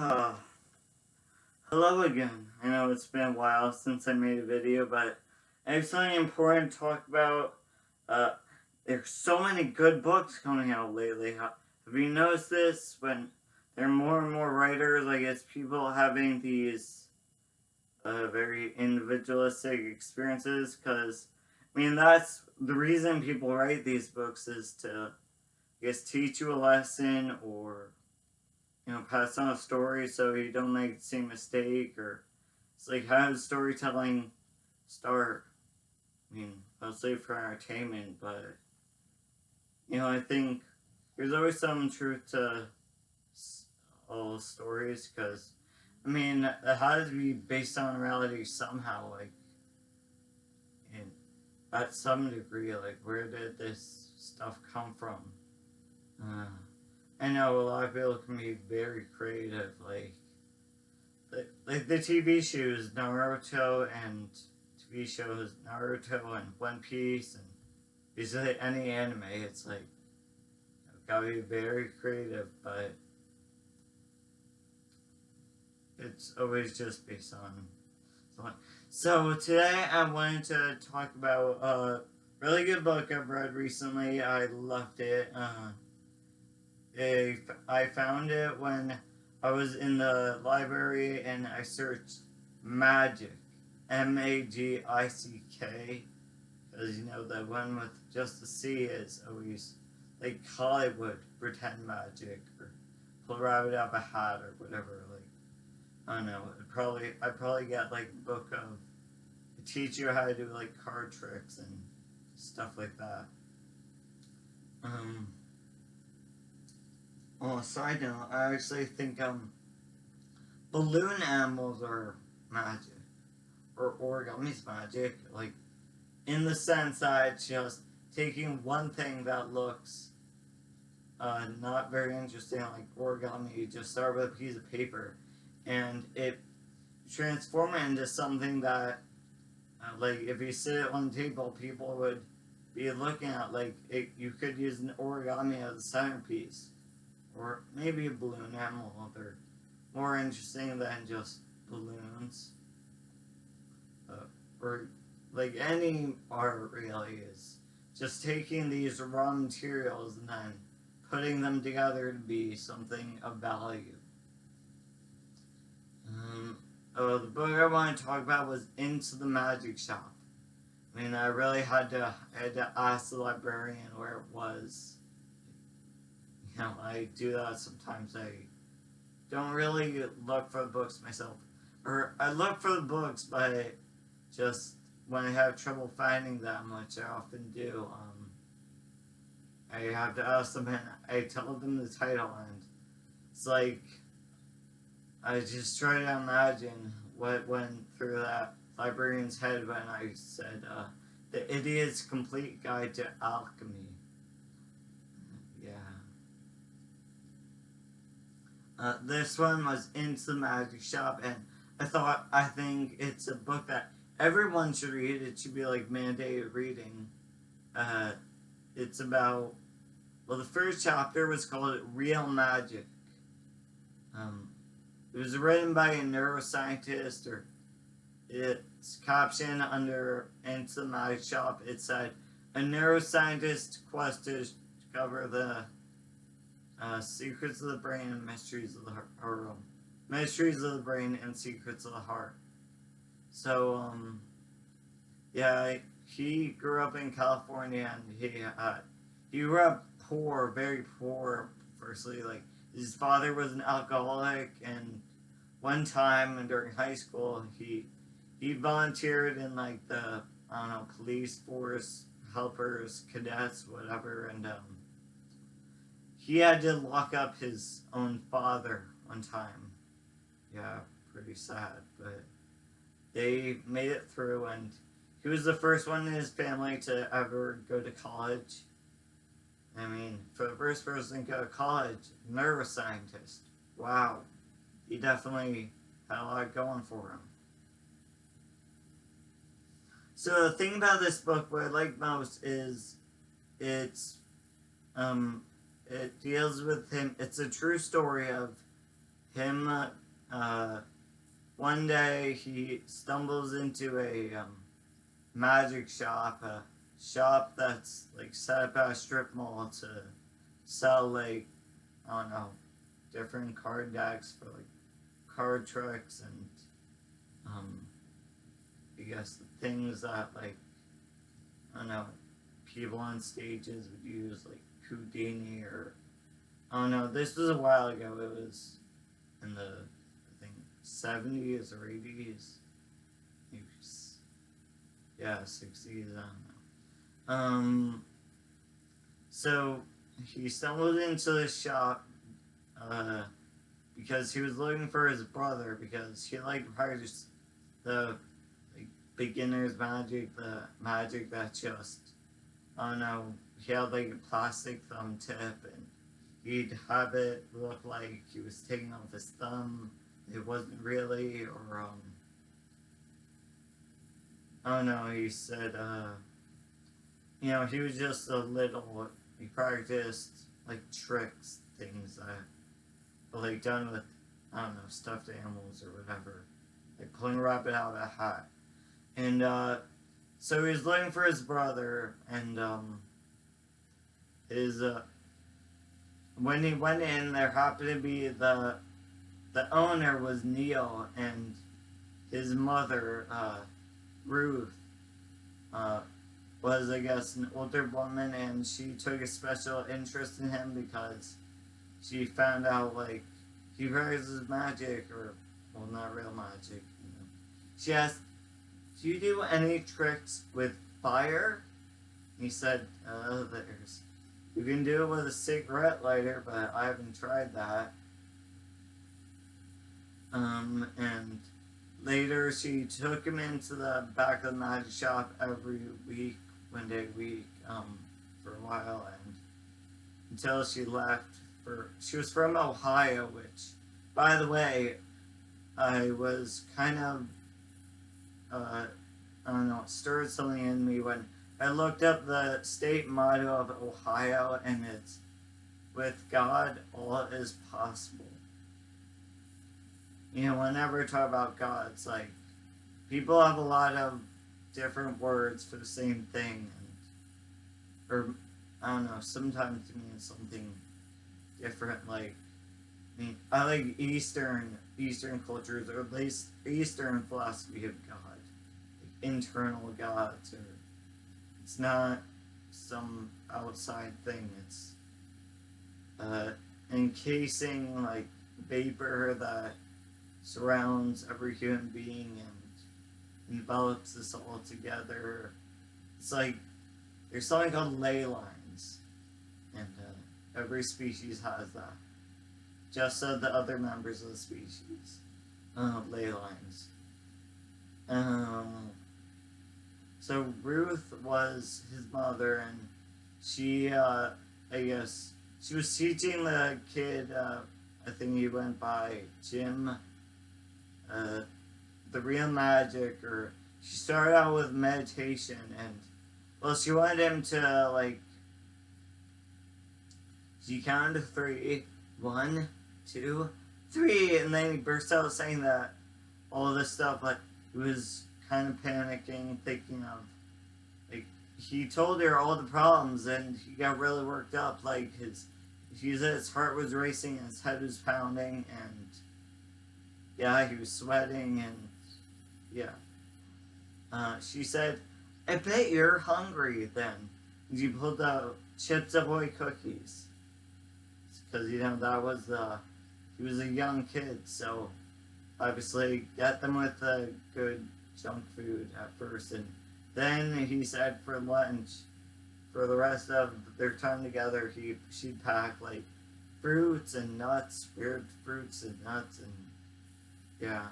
Uh, Hello again. I know it's been a while since I made a video, but I have something important to talk about. Uh, there's so many good books coming out lately. Have you noticed this? When there are more and more writers, I guess people having these very individualistic experiences, because, that's the reason people write these books is to, I guess, teach you a lesson or pass on a story so you don't make the same mistake, or it's like how does storytelling start? Mostly for entertainment, but I think there's always some truth to all stories, because it has to be based on reality somehow, like in at some degree, like where did this stuff come from? Uh, I know a lot of people can be very creative, like the TV shows Naruto and TV shows Naruto and One Piece and basically any anime. It's like gotta be very creative, but it's always just based on someone. So today I wanted to talk about a really good book I've read recently. I loved it. I found it when I was in the library and I searched Magick, Magick, because the one with just the C is always like Hollywood pretend magic, or pull a rabbit out of a hat, or whatever. Like, I don't know. I'd probably get like a book of teach you how to do like card tricks and stuff like that. On a side note, I actually think balloon animals are magic, or origami's magic, like in the sense that it's just taking one thing that looks not very interesting, like origami. You just start with a piece of paper, and it transform it into something that, like, if you sit it on the table, people would be looking at. Like, you could use an origami as a centerpiece, or maybe a balloon animal. They're more interesting than just balloons. Or like any art really is just taking these raw materials and then putting them together to be something of value. The book I want to talk about was Into the Magic Shop. I really had to ask the librarian where it was. I do that sometimes. I don't really look for the books myself. Or I look for the books, but just when I have trouble finding them, which I often do, I have to ask them, and I tell them the title, and it's like, I just try to imagine what went through that librarian's head when I said, The Idiot's Complete Guide to Alchemy. This one was Into the Magic Shop, and I think it's a book that everyone should read. It should be like mandated reading. It's about, the first chapter was called Real Magic. It was written by a neuroscientist, or it's captioned under Into the Magic Shop. It said, a neuroscientist's quest to discover the secrets of the brain and mysteries of the heart, or mysteries of the brain and secrets of the heart. So, he grew up in California, and he grew up poor, very poor. Firstly, like, his father was an alcoholic, and one time during high school, he volunteered in like the, I don't know, police force, helpers, cadets, whatever, and he had to lock up his own father one time. Yeah, pretty sad, but they made it through, and he was the first one in his family to ever go to college. For the first person to go to college, neuroscientist. Wow. He definitely had a lot going for him. So the thing about this book, what I like most is it deals with him. It's a true story of him, one day he stumbles into a magic shop, a shop that's like set up at a strip mall to sell like, I don't know, different card decks for like card tricks and I guess the things that like, I don't know, people on stages would use, like Houdini or, I don't know, this was a while ago. It was in the, I think, 70s or 80s. Maybe, yeah, 60s, I don't know. So he stumbled into the shop because he was looking for his brother, because he liked to practice the like beginner's magic, the magic that just, I don't know, he had like a plastic thumb tip and he'd have it look like he was taking off his thumb. It wasn't really, or I don't know, he said, you know, he was just a little, he practiced like tricks, things that were like done with, I don't know, stuffed animals or whatever, like pulling a rabbit out of a hat. And so he was looking for his brother, and his when he went in, there happened to be the owner was Neil, and his mother Ruth was, I guess, an older woman, and she took a special interest in him because she found out like he practices magic, or well, not real magic. You know. She asked, "Do you do any tricks with fire?" He said, "There's. You can do it with a cigarette lighter, but I haven't tried that." And later she took him into the back of the magic shop every week, one day a week, for a while, and until she left. She was from Ohio, which, by the way, I was kind of, I don't know, it stirred something in me when I looked up the state motto of Ohio, and it's, "With God, all is possible." You know, whenever I talk about God, it's like, people have a lot of different words for the same thing, or, I don't know, sometimes it means something different, like, I mean, I like Eastern cultures, or at least Eastern philosophy of God, like internal gods, or it's not some outside thing. It's encasing like vapor that surrounds every human being and envelops us all together. It's like there's something called ley lines, and every species has that. Just so the other members of the species, ley lines. So Ruth was his mother, and she, I guess, she was teaching the kid, I think he went by Jim, the real magic, or she started out with meditation, and, well, she wanted him to, like, she counted to 3, 1, 2, 3, and then he burst out saying that all this stuff, like, he was kind of panicking, thinking of, like, he told her all the problems, and he got really worked up, like, his heart was racing, and his head was pounding, and, yeah, he was sweating, and, yeah. She said, "I bet you're hungry, then." And she pulled out Chips Ahoy cookies. Because, you know, he was a young kid, so obviously get them with good junk food at first, and then he said for lunch, for the rest of their time together, she'd pack like fruits and nuts, weird fruits and nuts, and yeah.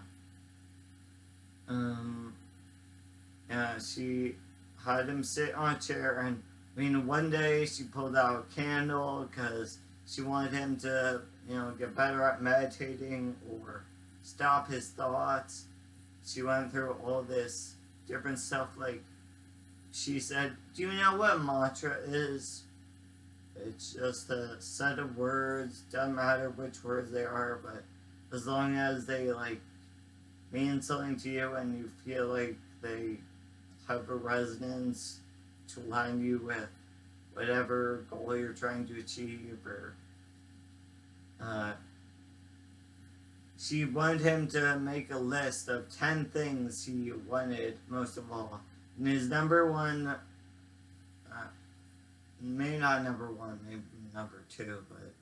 Yeah, she had him sit on a chair, and I mean, one day she pulled out a candle because she wanted him to, you know, get better at meditating or stop his thoughts. She went through all this different stuff, like, she said, "Do you know what a mantra is? It's just a set of words, doesn't matter which words they are, but as long as they like mean something to you and you feel like they have a resonance to align you with whatever goal you're trying to achieve, or she wanted him to make a list of 10 things he wanted most of all. And his number one, maybe not number one, maybe number two, but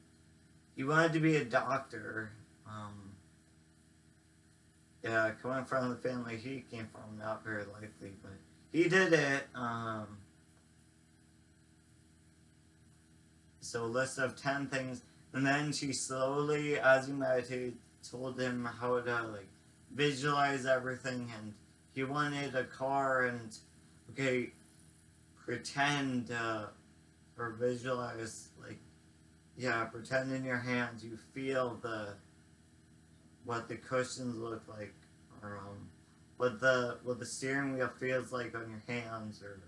he wanted to be a doctor. Yeah, coming from the family he came from, not very likely, but he did it. So a list of 10 things, and then she slowly, as he meditated, told him how to like visualize everything, and he wanted a car, and okay, pretend or visualize, like, yeah, pretend in your hands you feel what the cushions look like, or what the steering wheel feels like on your hands, or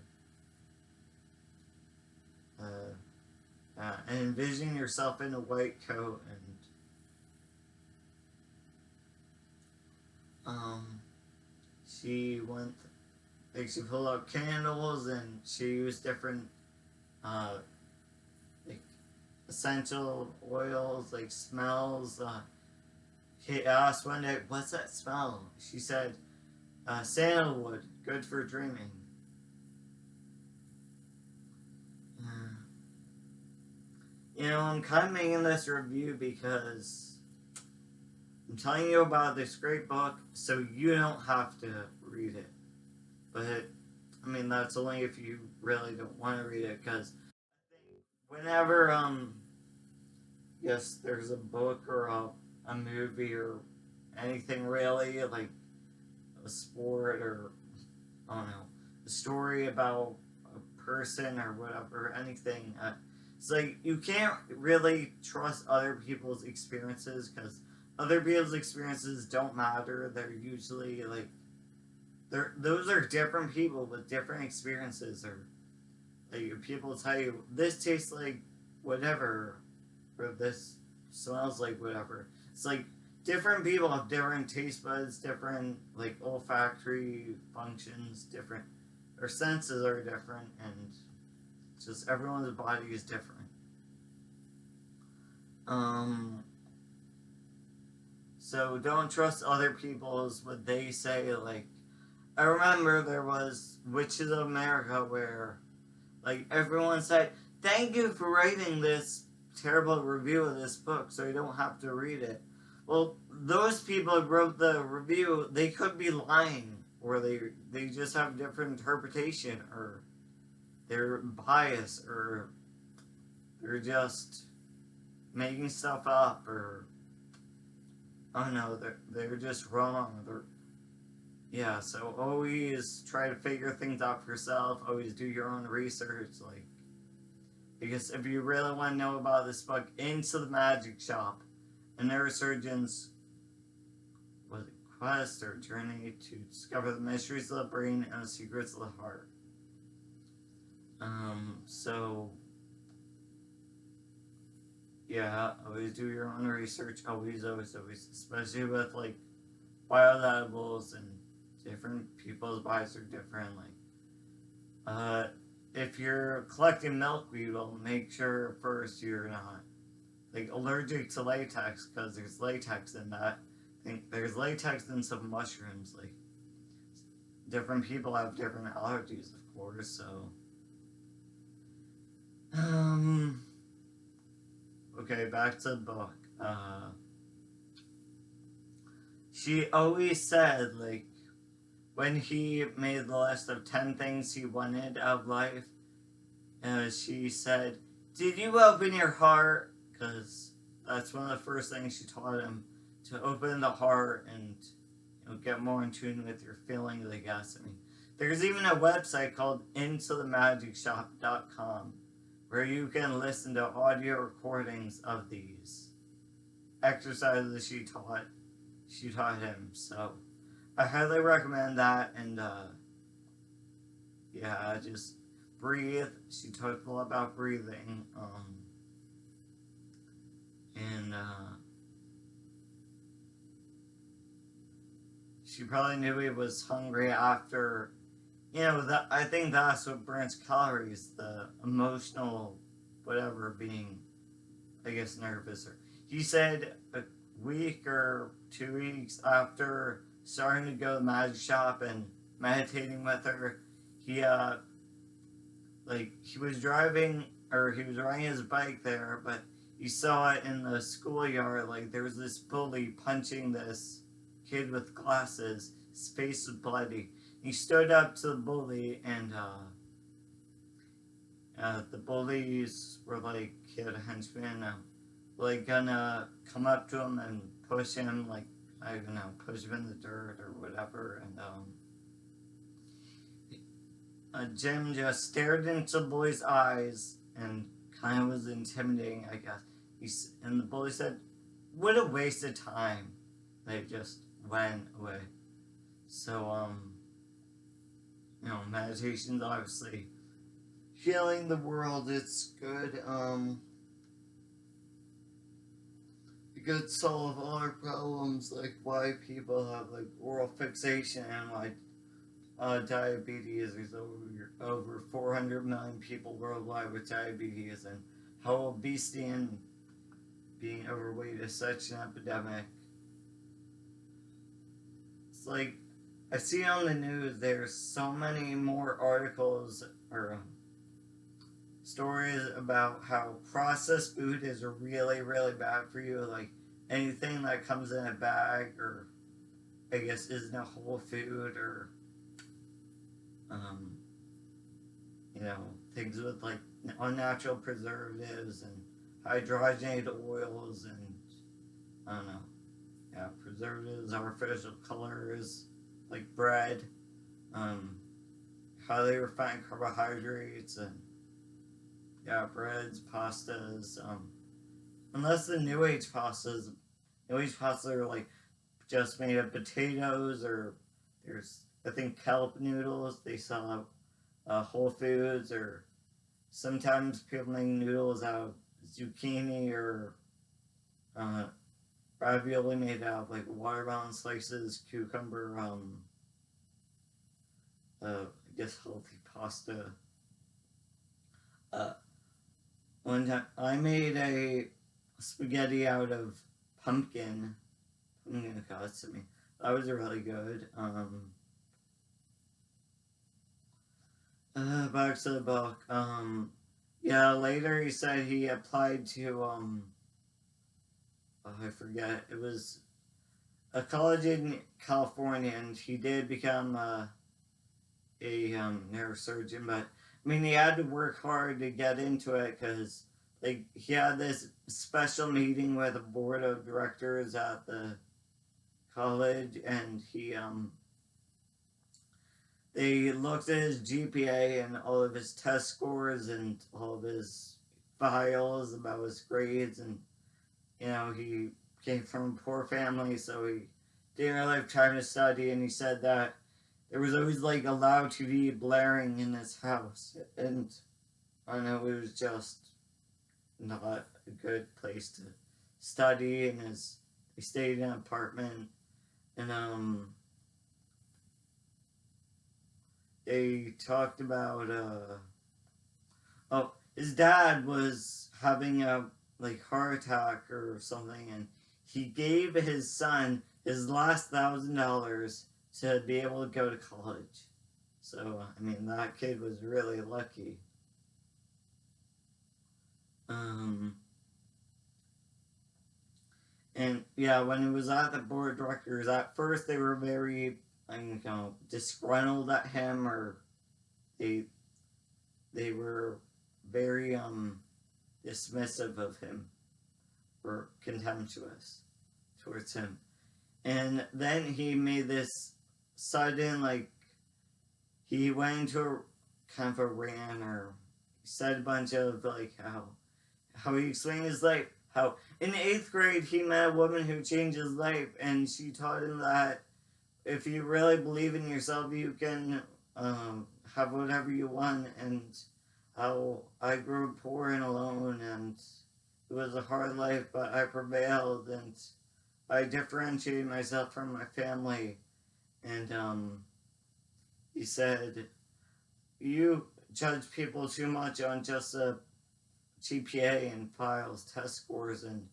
and envision yourself in a white coat, and she went, like, she pulled out candles, and she used different like essential oils, like smells. He asked one day, "What's that smell?" She said, "Sandalwood, good for dreaming." You know, I'm kind of making this review because I'm telling you about this great book, so you don't have to read it. But I mean, that's only if you really don't want to read it, because whenever yes, there's a book or a movie or anything really, like a sport, or I don't know, a story about a person or whatever, anything. It's like you can't really trust other people's experiences, because other people's experiences don't matter. They're usually like those are different people with different experiences, or like people tell you this tastes like whatever, or this smells like whatever. It's like different people have different taste buds, different like olfactory functions, different, their senses are different, and just everyone's body is different. So don't trust other people's what they say. Like, I remember there was Witches of America where like everyone said, "Thank you for writing this terrible review of this book so you don't have to read it." Well, those people who wrote the review, they could be lying, or they just have different interpretation, or they're biased, or they're just making stuff up, or oh no, they're just wrong. Yeah, so always try to figure things out for yourself. Always do your own research, like, because if you really want to know about this book, Into the Magic Shop, a neurosurgeon's was it quest or journey to discover the mysteries of the brain and the secrets of the heart. So yeah, always do your own research. Always, especially with like biodietables, and different people's bodies are different. Like, if you're collecting milkweed, well, make sure first you're not like allergic to latex, because there's latex in that. I think there's latex in some mushrooms. Like, different people have different allergies, of course. So, okay, back to the book. She always said, like, when he made the list of 10 things he wanted out of life, she said, "Did you open your heart?" Because that's one of the first things she taught him, to open the heart and, you know, get more in tune with your feelings, I guess. I mean, there's even a website called IntoTheMagicShop.com where you can listen to audio recordings of these exercises she taught him. So I highly recommend that. And yeah, just breathe. She talked a lot about breathing. And she probably knew he was hungry after, I think that's what burns calories, the emotional, whatever, being, I guess, nervous. Or he said a week or 2 weeks after starting to go to the magic shop and meditating with her, he, he was driving, or he was riding his bike there, but he saw it in the schoolyard, like, there was this bully punching this kid with glasses. His face was bloody. He stood up to the bully, and the bullies were like, kid henchmen, like, gonna come up to him and push him, like, I don't know, push him in the dirt or whatever, and Jim just stared into the bully's eyes and kind of was intimidating, I guess. And the bully said, "What a waste of time." They just went away. So, meditation's obviously healing the world. It's good. It could solve all our problems, like why people have like oral fixation and why diabetes. There's over 400 million people worldwide with diabetes, and how obesity and being overweight is such an epidemic. It's like, I see on the news there's so many more articles or stories about how processed food is really, really bad for you. Like anything that comes in a bag, or I guess isn't a whole food, or things with like unnatural preservatives and hydrogenated oils and I don't know, preservatives, artificial colors, like bread, highly refined carbohydrates, and breads, pastas, unless the New Age pastas are like just made of potatoes, or there's, I think, kelp noodles they sell at Whole Foods, or sometimes people make noodles out of zucchini, or ravioli made out of like watermelon slices, cucumber, I guess healthy pasta. One time I made a spaghetti out of pumpkin. Pumpkin cost me. That was really good. Back to the book. Later he said he applied to, I forget, it was a college in California, and he did become a neurosurgeon, but I mean, he had to work hard to get into it, because like he had this special meeting with a board of directors at the college, and they looked at his GPA and all of his test scores and all of his files about his grades, and he came from a poor family, so he didn't really have time to study, and he said that there was always like a loud TV blaring in his house, and I don't know, it was just not a good place to study, and he stayed in an apartment, and they talked about his dad was having a like heart attack or something, and he gave his son his last $1,000 to be able to go to college. So I mean, that kid was really lucky. And when he was at the board of directors, at first they were very, disgruntled at him, or they were very dismissive of him, or contemptuous towards him. And then he made this sudden, like, he went into a kind of a rant, or said a bunch of like how he explained his life. How in 8th grade he met a woman who changed his life, and she taught him that if you really believe in yourself, you can have whatever you want. And how I grew up poor and alone, and it was a hard life, but I prevailed, and I differentiated myself from my family. And he said, you judge people too much on just a GPA and files, test scores, and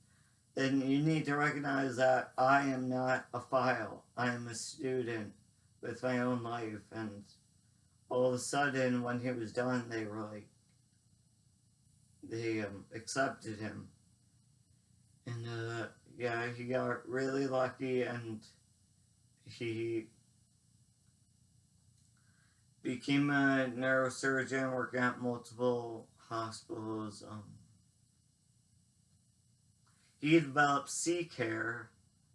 then you need to recognize that I am not a file. I am a student with my own life. And all of a sudden, when he was done, they were like, they accepted him. And yeah, he got really lucky, and he became a neurosurgeon working at multiple hospitals. He developed C-care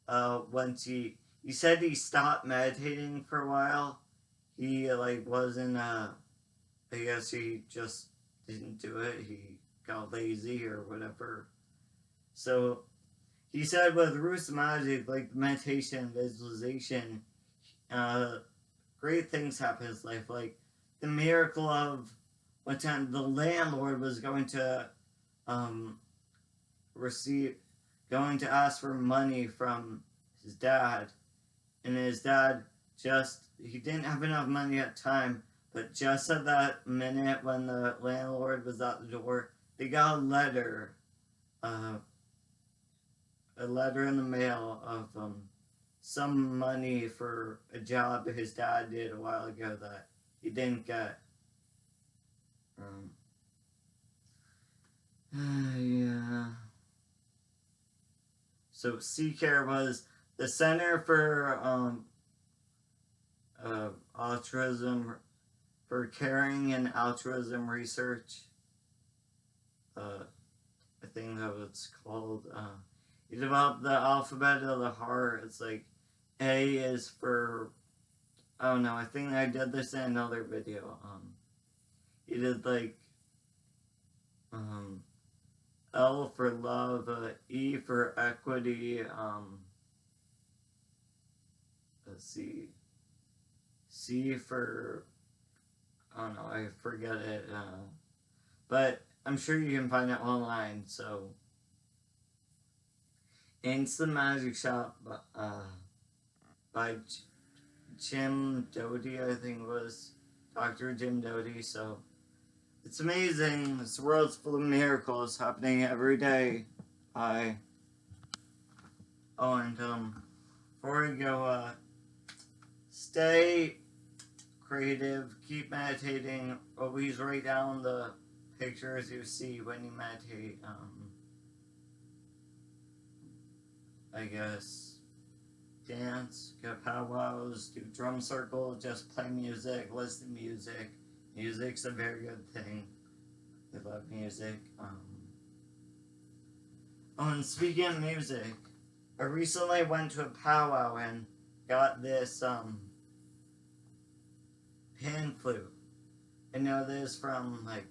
once he said he stopped meditating for a while. He like wasn't I guess he just didn't do it. He got lazy or whatever. So he said with Roots Magic, like meditation, visualization, great things happen in his life. Like the miracle of one time the landlord was going to um, going to ask for money from his dad, and his dad he didn't have enough money at the time, but just at that minute when the landlord was at the door, they got uh, a letter in the mail of some money for a job that his dad did a while ago that he didn't get. Yeah. So C-Care was the Center for Altruism, for Caring and Altruism Research. I think that was it's called. He developed the alphabet of the heart. It's like A is for, oh no, I think I did this in another video. He did like L for love, E for equity, let's see, C for, oh no, I forget it, but I'm sure you can find it online, so. Instant Magic Shop by Jim Doty, I think it was, Dr. Jim Doty, so it's amazing. This world's full of miracles happening every day. And before we go, stay creative, keep meditating, always write down the pictures you see when you meditate. I guess dance, go powwows, do drum circle, just play music, listen to music. Music's a very good thing. I love music. Oh, and speaking of music, I recently went to a powwow and got this pan flute. I know this from like,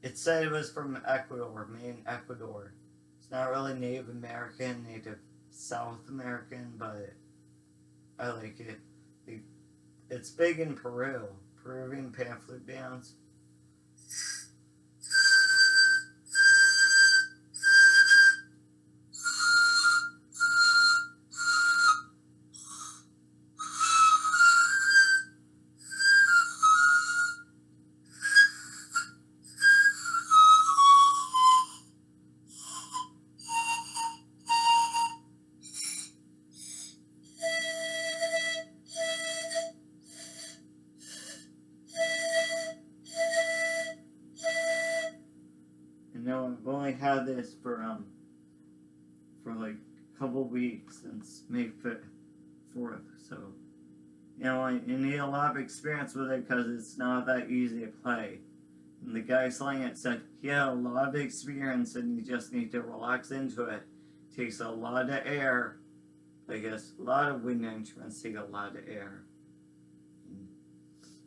it said it was from Ecuador, made in Ecuador. It's not really Native American, Native South American, but I like it. It's big in Peru, Peruvian pan flute bands. I've only had this for like a couple weeks since May 4th, so you need a lot of experience with it because it's not that easy to play. And the guy selling it said he had a lot of experience and you just need to relax into it. It takes a lot of air. I guess a lot of wind instruments take a lot of air.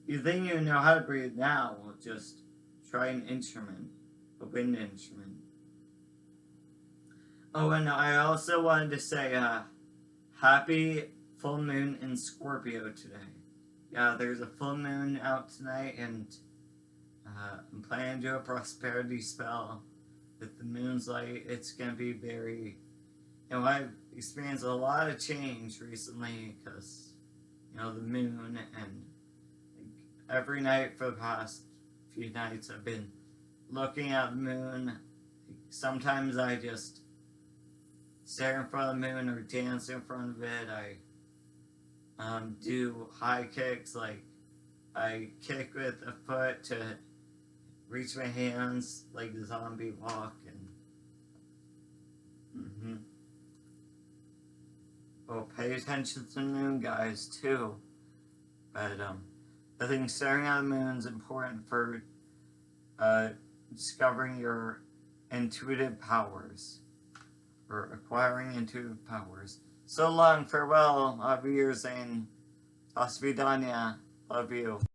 You think you know how to breathe now, well, just try an instrument. A wind instrument. Oh, and I also wanted to say, happy full moon in Scorpio today. Yeah, there's a full moon out tonight, and I'm planning to do a prosperity spell with the moon's light. It's gonna be very, I've experienced a lot of change recently because the moon, and every night for the past few nights I've been looking at the moon. Sometimes I just stare in front of the moon or dance in front of it. I do high kicks, like I kick with a foot to reach my hands like the zombie walk, and well, pay attention to the moon, guys, too. But I think staring at the moon is important for discovering your intuitive powers, or acquiring intuitive powers. So long, farewell, auf Wiedersehen, das Vidania, love you.